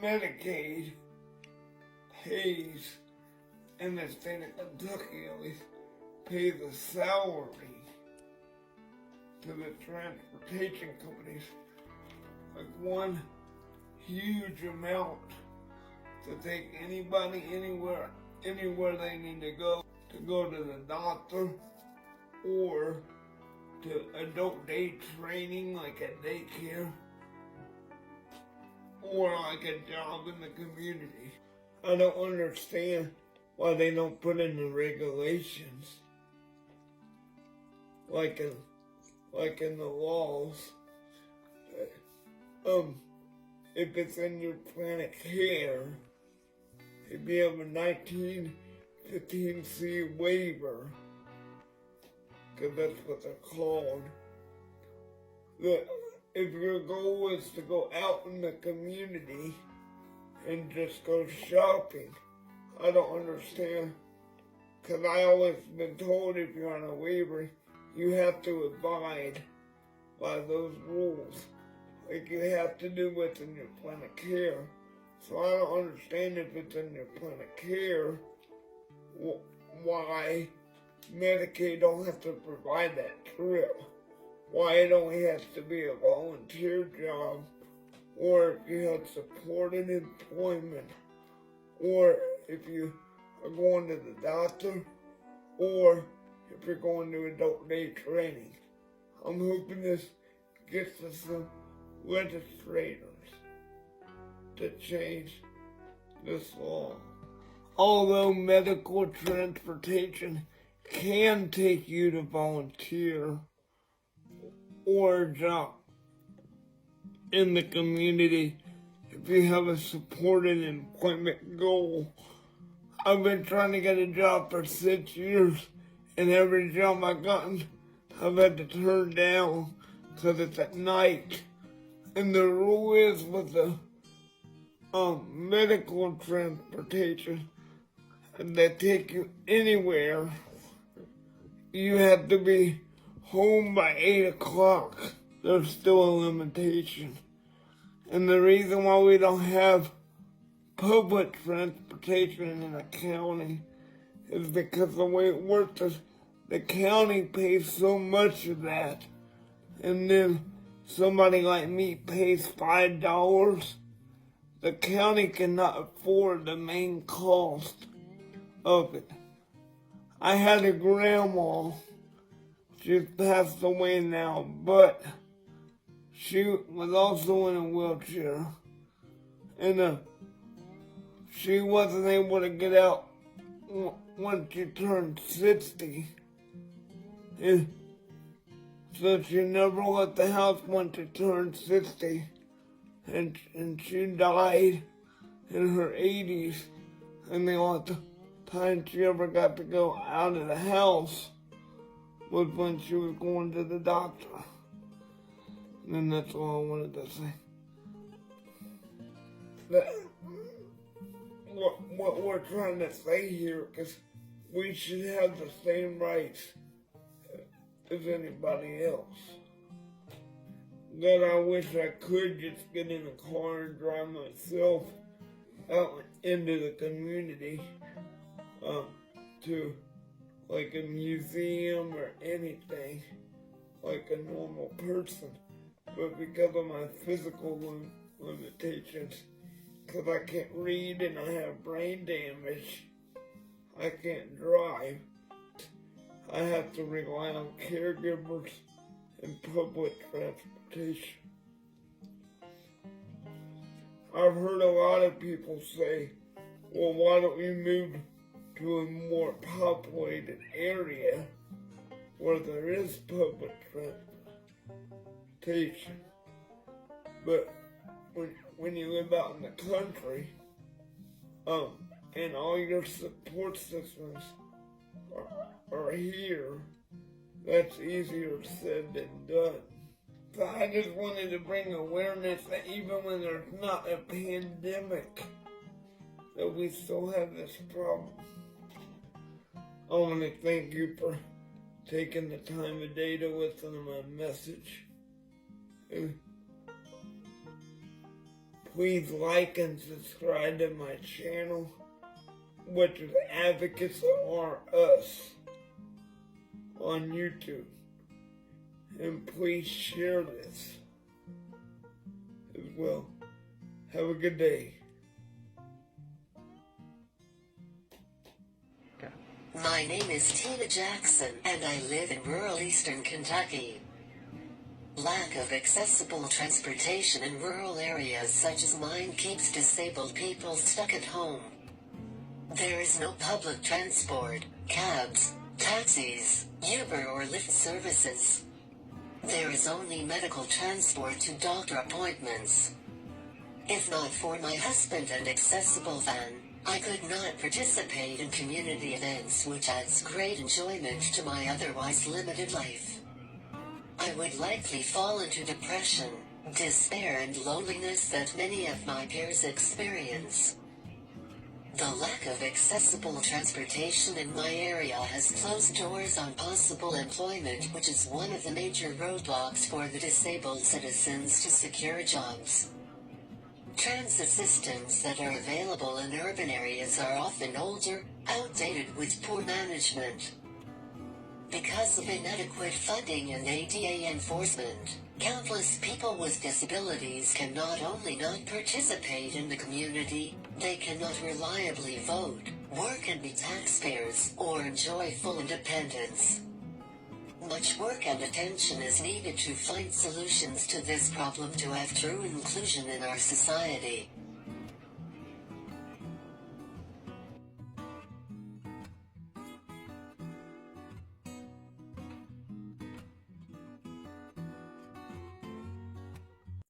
Medicaid pays, in the state of Kentucky at least, pays a salary to the transportation companies, like one huge amount to take anybody anywhere they need to go to the doctor or to adult day training like at daycare or like a job in the community. I don't understand why they don't put in the regulations like in the laws. If it's in your plan of care, if you have a 1915C waiver, because that's what they're called, that if your goal is to go out in the community and just go shopping, I don't understand, because I always been told if you're on a waiver, you have to abide by those rules. Like you have to do what's in your plan of care. So I don't understand if it's in your plan of care, why Medicaid don't have to provide that trip. Why it only has to be a volunteer job, or if you have supported employment, or if you are going to the doctor, or if you're going to adult day training. I'm hoping this gets to some legislators to change this law. Although medical transportation can take you to volunteer or a job in the community if you have a supported employment goal. I've been trying to get a job for 6 years, and every job I've gotten, I've had to turn down because it's at night. And the rule is with the medical transportation that take you anywhere, you have to be home by 8 o'clock. There's still a limitation. And the reason why we don't have public transportation in the county is because the way it works is the county pays so much of that, and then somebody like me pays $5. The county cannot afford the main cost of it. I had a grandma, she's passed away now, but she was also in a wheelchair, and she wasn't able to get out once she turned 60. And so she never left the house once she turned 60. And she died in her 80s. And the only time she ever got to go out of the house was when she was going to the doctor. And that's all I wanted to say. What we're trying to say here is we should have the same rights as anybody else. That I wish I could just get in a car and drive myself out into the community to like a museum or anything like a normal person. But because of my physical limitations, because I can't read and I have brain damage, I can't drive. I have to rely on caregivers and public transportation. I've heard a lot of people say, well, why don't we move to a more populated area where there is public transportation? But when you live out in the country, and all your support systems are here, that's easier said than done. So I just wanted to bring awareness that even when there's not a pandemic, that we still have this problem. I want to thank you for taking the time of day to listen to my message. And please like and subscribe to my channel, which is Advocates Are Us on YouTube. And please share this as well. Have a good day. My name is Tina Jackson, and I live in rural eastern Kentucky. Lack of accessible transportation in rural areas such as mine keeps disabled people stuck at home. There is no public transport, cabs, taxis, Uber or Lyft services. There is only medical transport to doctor appointments. If not for my husband and accessible van, I could not participate in community events, which adds great enjoyment to my otherwise limited life. I would likely fall into depression, despair and loneliness that many of my peers experience. The lack of accessible transportation in my area has closed doors on possible employment, which is one of the major roadblocks for the disabled citizens to secure jobs. Transit systems that are available in urban areas are often older, outdated with poor management. Because of inadequate funding and ADA enforcement, countless people with disabilities can not only not participate in the community, they cannot reliably vote, work and be taxpayers, or enjoy full independence. Much work and attention is needed to find solutions to this problem to have true inclusion in our society.